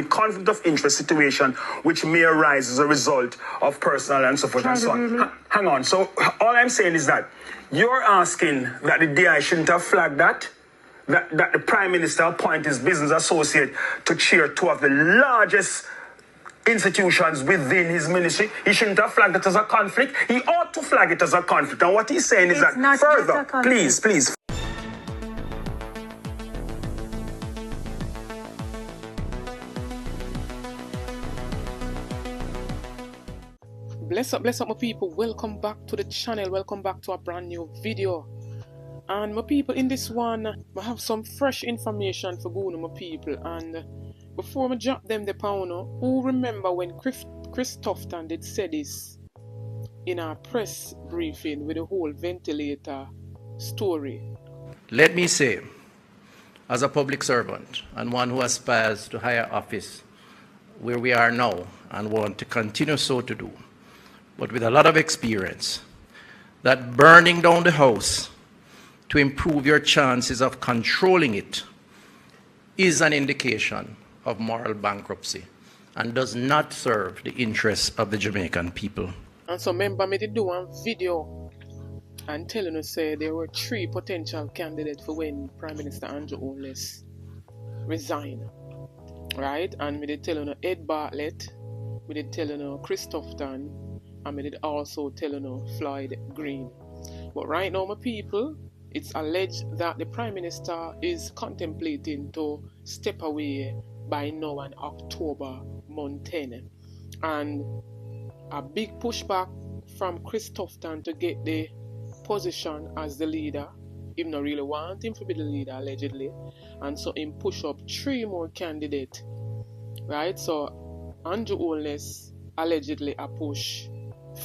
the conflict of interest situation which may arise as a result of personal and so forth and so on. Hang on. So all I'm saying is that you're asking that the DI shouldn't have flagged that the Prime Minister appoint his business associate to chair two of the largest institutions within his ministry. He shouldn't have flagged it as a conflict. He ought to flag it as a conflict. And what he's saying is that further, please. Bless up my people. Welcome back to the channel. Welcome back to a brand new video. And my people, in this one, I have some fresh information for going to my people. And before I drop them the pound, who remember when Chris Tufton did say this in our press briefing with the whole ventilator story? Let me say, as a public servant and one who aspires to higher office where we are now and want to continue so to do, but with a lot of experience, that burning down the house to improve your chances of controlling it is an indication of moral bankruptcy and does not serve the interests of the Jamaican people. And so remember me did do one video and telling us say there were 3 potential candidates for when Prime Minister Andrew Holness resign. Right? And we did tell you Ed Bartlett, we did tell you Chris Tufton, and we did also tell you Floyd Green. But right now my people, it's alleged that the Prime Minister is contemplating to step away by now in October month 10. And a big pushback from Chris Tufton to get the position as the leader. He not really want him to be the leader allegedly. And so him push up 3 more candidates. Right? So Andrew Holness allegedly a push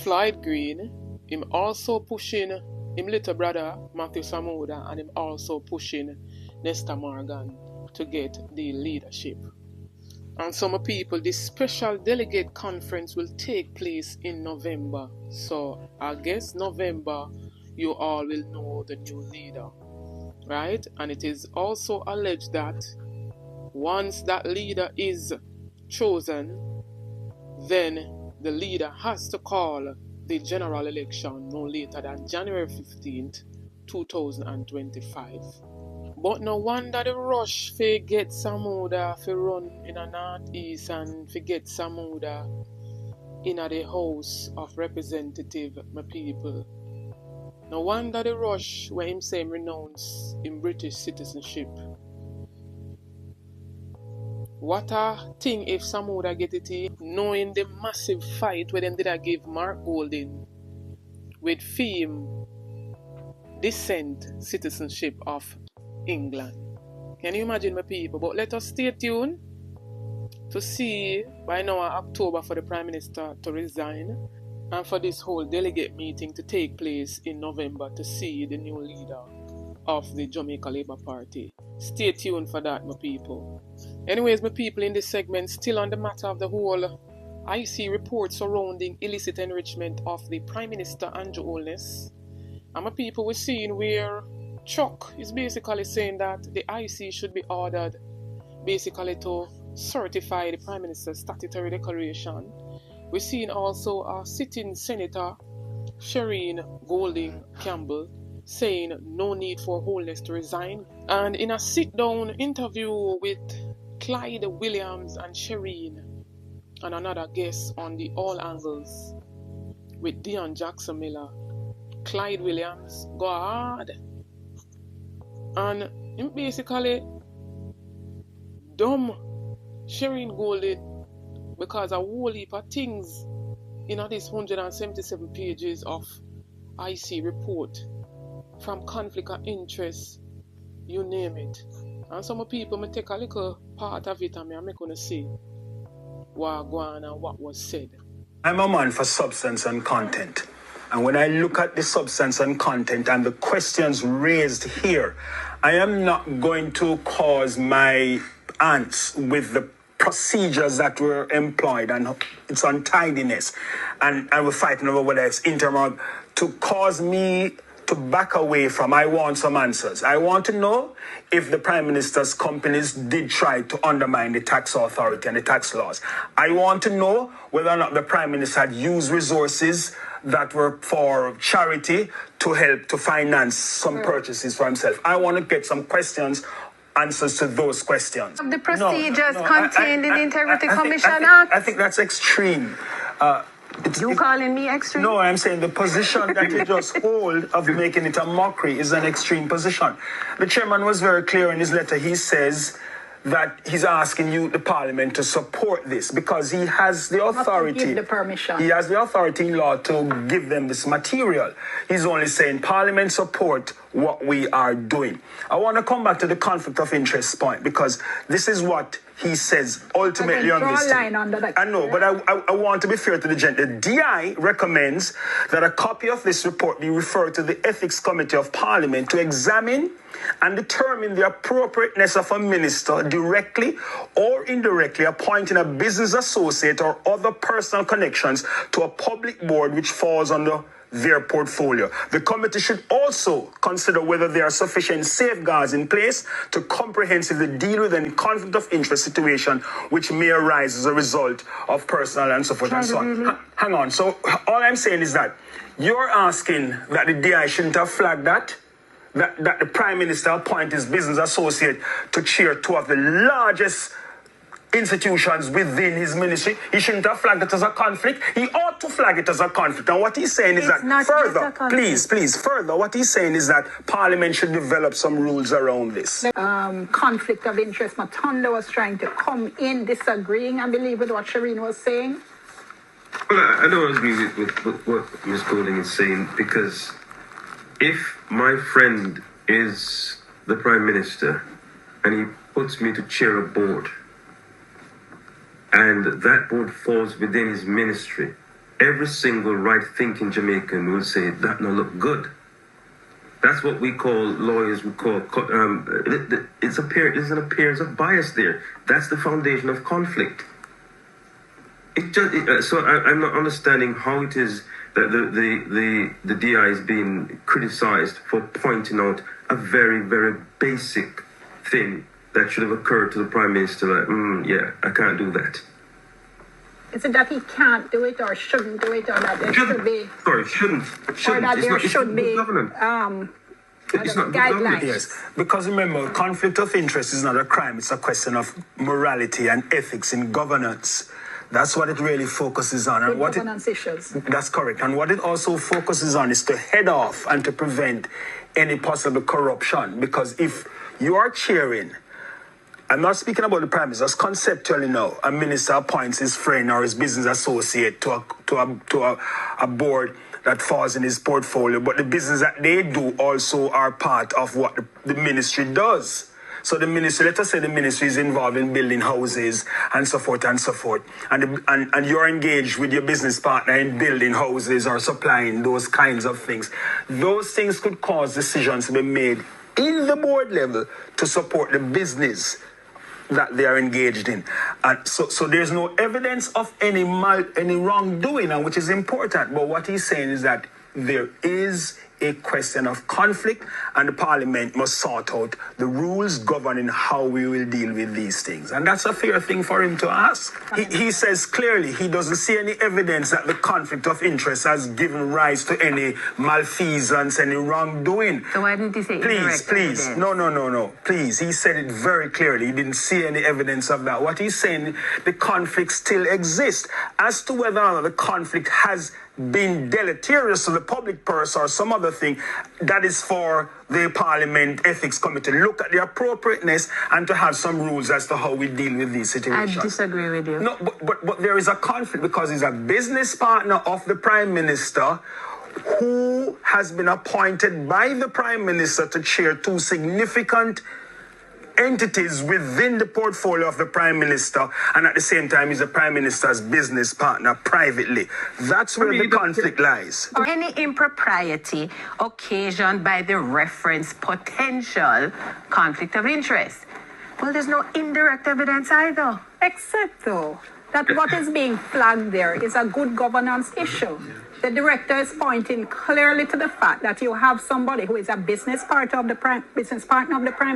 Floyd Green. Him also pushing him little brother Matthew Samuda, and him also pushing Nesta Morgan to get the leadership. And some people, this special delegate conference will take place in November. So I guess November you all will know the new leader. Right? And it is also alleged that once that leader is chosen, then the leader has to call the general election no later than January 15th, 2025. But no wonder the rush for get Samuda for run in a northeast and for get Samuda in the House of Representatives, my people. No wonder the rush when him say him renounce in British citizenship. What a thing if Samuda get it in, knowing the massive fight where them did I give Mark Golding with fame descent citizenship of England. Can you imagine my people? But let us stay tuned to see by now October for the Prime Minister to resign and for this whole delegate meeting to take place in November to see the new leader of the Jamaica Labour Party. Stay tuned for that, my people. Anyways, my people, in this segment, still on the matter of the whole IC report surrounding illicit enrichment of the Prime Minister Andrew Holness. And my people, we're seeing where Chuck is basically saying that the IC should be ordered basically to certify the Prime Minister's statutory declaration. We're seeing also a sitting Senator, Shireen Golding Campbell, saying no need for Holness to resign. And in a sit-down interview with Clyde Williams and Shireen and another guest on the AAngles with Dion Jackson Miller, Clyde Williams go hard and him basically dumb Shireen Golding because a whole heap of things in this 177 pages of IC report, from conflict of interest, you name it. And some people may take a little part of it and I'm going to say what going and what was said. I'm a man for substance and content. And when I look at the substance and content and the questions raised here, I am not going to cause my ants with the procedures that were employed and its untidiness. And we're fighting over whether it's interim or to cause me to to back away from. I want some answers. I want to know if the Prime Minister's companies did try to undermine the tax authority and the tax laws. I want to know whether or not the Prime Minister had used resources that were for charity to help to finance some purchases for himself. I want to get some answers to those questions. The procedures contained in the Integrity Commission Act. I think that's extreme. You calling me extreme? No, I'm saying the position that you just hold of making it a mockery is an extreme position. The chairman was very clear in his letter. He says that he's asking you, the parliament, to support this because he has the authority. Give the permission. He has the authority in law to give them this material. He's only saying parliament support what we are doing. I want to come back to the conflict of interest point because this is what he says ultimately on this. I know, but I want to be fair to the gentleman. The DI recommends that a copy of this report be referred to the Ethics Committee of Parliament to examine and determine the appropriateness of a minister directly or indirectly appointing a business associate or other personal connections to a public board which falls under their portfolio. The committee should also consider whether there are sufficient safeguards in place to comprehensively deal with any conflict of interest situation which may arise as a result of personal and so forth and so on. Hang on. So all I'm saying is that you're asking that the DI shouldn't have flagged that the Prime Minister appoint his business associate to chair two of the largest institutions within his ministry. He shouldn't have flagged it as a conflict. He ought to flag it as a conflict. And what he's saying is that further, please, further, what he's saying is that Parliament should develop some rules around this. Conflict of interest. Matonda was trying to come in disagreeing, I believe, with what Shireen was saying. Well, I don't agree with what Ms. Golding is saying because if my friend is the Prime Minister and he puts me to chair a board and that board falls within his ministry, every single right-thinking Jamaican will say, that no look good. That's what we call, lawyers would call, it's an appearance of bias there. That's the foundation of conflict. So I'm not understanding how it is that the DI is being criticized for pointing out a very, very basic thing that should have occurred to the Prime Minister. Like, yeah, I can't do that. Is it that he can't do it or shouldn't do it or that there should be... Sorry, shouldn't. Or that there should be it's not guidelines. Yes, because remember, conflict of interest is not a crime. It's a question of morality and ethics in governance. That's what it really focuses on. And what governance issues. That's correct. And what it also focuses on is to head off and to prevent any possible corruption. Because if you are chairing, I'm not speaking about the Prime Minister, just conceptually now, a minister appoints his friend or his business associate to a board that falls in his portfolio, but the business that they do also are part of what the ministry does. So the ministry, let us say the ministry is involved in building houses and so forth and so forth. And you're engaged with your business partner in building houses or supplying those kinds of things. Those things could cause decisions to be made in the board level to support the business that they are engaged in. And so there's no evidence of any wrongdoing, and which is important. But what he's saying is that there is a question of conflict, and the Parliament must sort out the rules governing how we will deal with these things. And that's a fair thing for him to ask. He says clearly he doesn't see any evidence that the conflict of interest has given rise to any malfeasance, any wrongdoing. So why didn't he say Please. No. Please. He said it very clearly. He didn't see any evidence of that. What he's saying, the conflict still exists. As to whether or not the conflict has been deleterious to the public purse or some other thing, that is for the Parliament Ethics Committee to look at the appropriateness and to have some rules as to how we deal with these situations. I disagree with you. No, but there is a conflict because he's a business partner of the Prime Minister who has been appointed by the Prime Minister to chair two significant entities within the portfolio of the Prime Minister, and at the same time he's the Prime Minister's business partner privately. That's where the conflict lies. Any impropriety occasioned by the reference potential conflict of interest. Well, there's no indirect evidence either. Except though that what is being flagged there is a good governance issue. The director is pointing clearly to the fact that you have somebody who is a business partner of the Prime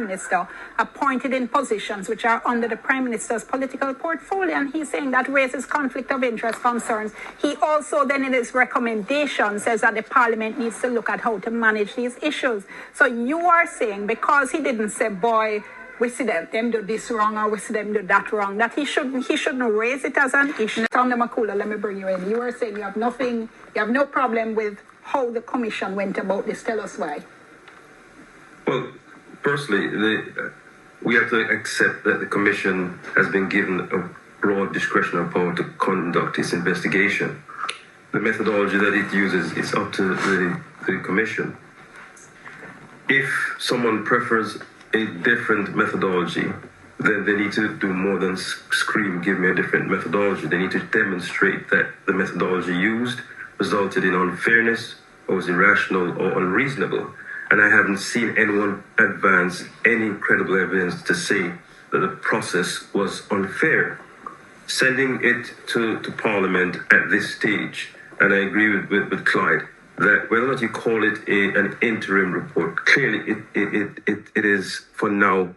Minister appointed in positions which are under the Prime Minister's political portfolio, and he's saying that raises conflict of interest concerns. He also then in his recommendation says that the Parliament needs to look at how to manage these issues. So you are saying because he didn't say, boy, we see them do this wrong or we see them do that wrong, that he shouldn't raise it as an issue. Tom Makula, let me bring you in. You are saying you have no problem with how the commission went about this. Tell us why. Well, personally, we have to accept that the commission has been given a broad discretionary power to conduct its investigation. The methodology that it uses is up to the commission. If someone prefers a different methodology, then they need to do more than scream, give me a different methodology. They need to demonstrate that the methodology used resulted in unfairness or was irrational or unreasonable. And I haven't seen anyone advance any credible evidence to say that the process was unfair. Sending it to Parliament at this stage, and I agree with Clyde, that whether or not you call it an interim report, clearly it is for now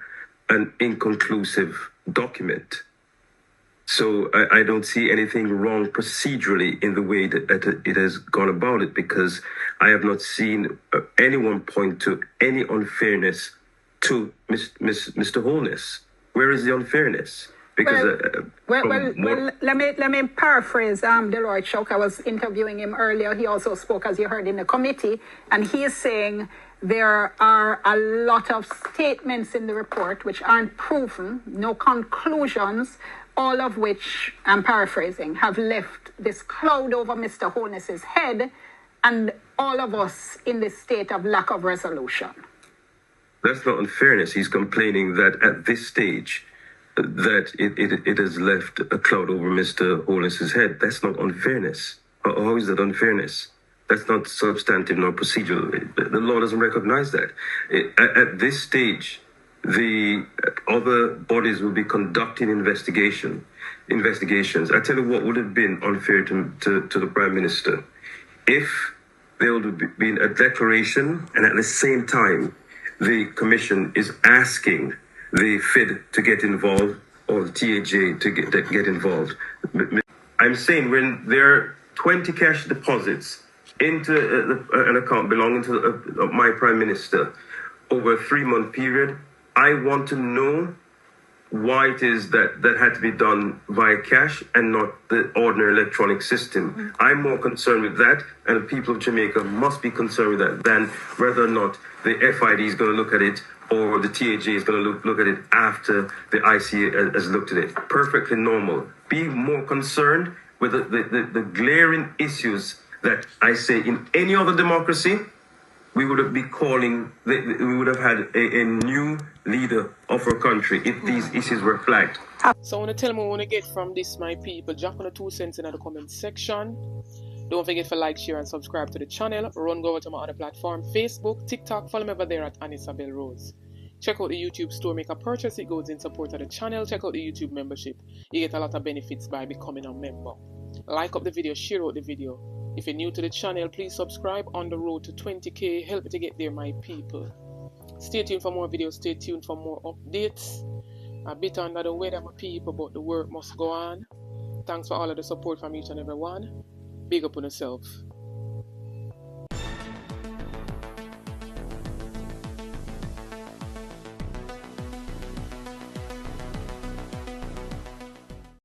an inconclusive document. So I don't see anything wrong procedurally in the way that it has gone about it, because I have not seen anyone point to any unfairness to Mr. Holness. Where is the unfairness? Because let me paraphrase Deloitte Choke. I was interviewing him earlier. He also spoke, as you heard, in the committee, and he is saying there are a lot of statements in the report which aren't proven, no conclusions, all of which, I'm paraphrasing, have left this cloud over Mr. Holness's head and all of us in this state of lack of resolution. That's not unfairness. He's complaining that at this stage, that it has left a cloud over Mr. Holness's head. That's not unfairness. How is that unfairness? That's not substantive nor procedural. The law doesn't recognize that. At this stage, the other bodies will be conducting investigations. I tell you what would have been unfair to the Prime Minister if there would have been a declaration, and at the same time, the Commission is asking the FID to get involved or the TAJ to get involved. I'm saying when there are 20 cash deposits into an account belonging to my Prime Minister over a 3-month period, I want to know why it is that had to be done via cash and not the ordinary electronic system. Mm-hmm. I'm more concerned with that, and the people of Jamaica must be concerned with that than whether or not the FID is going to look at it or the TAJ is going to look at it after the IC has looked at it. Perfectly normal. Be more concerned with the glaring issues that I say in any other democracy, we would have been calling, we would have had a new leader of our country if these issues were flagged. So I want to tell me what I want to get from this, my people. Drop on the 2 cents in the comment section. Don't forget to like, share, and subscribe to the channel. Run go over to my other platform, Facebook, TikTok. Follow me over there at Anisabel Rose. Check out the YouTube store, make a purchase. It goes in support of the channel. Check out the YouTube membership. You get a lot of benefits by becoming a member. Like up the video, share out the video. If you're new to the channel, please subscribe. On the road to 20k. Help me to get there, my people. Stay tuned for more videos. Stay tuned for more updates. A bit under the weather, my people, but the work must go on. Thanks for all of the support from each and every one. Big up on yourself.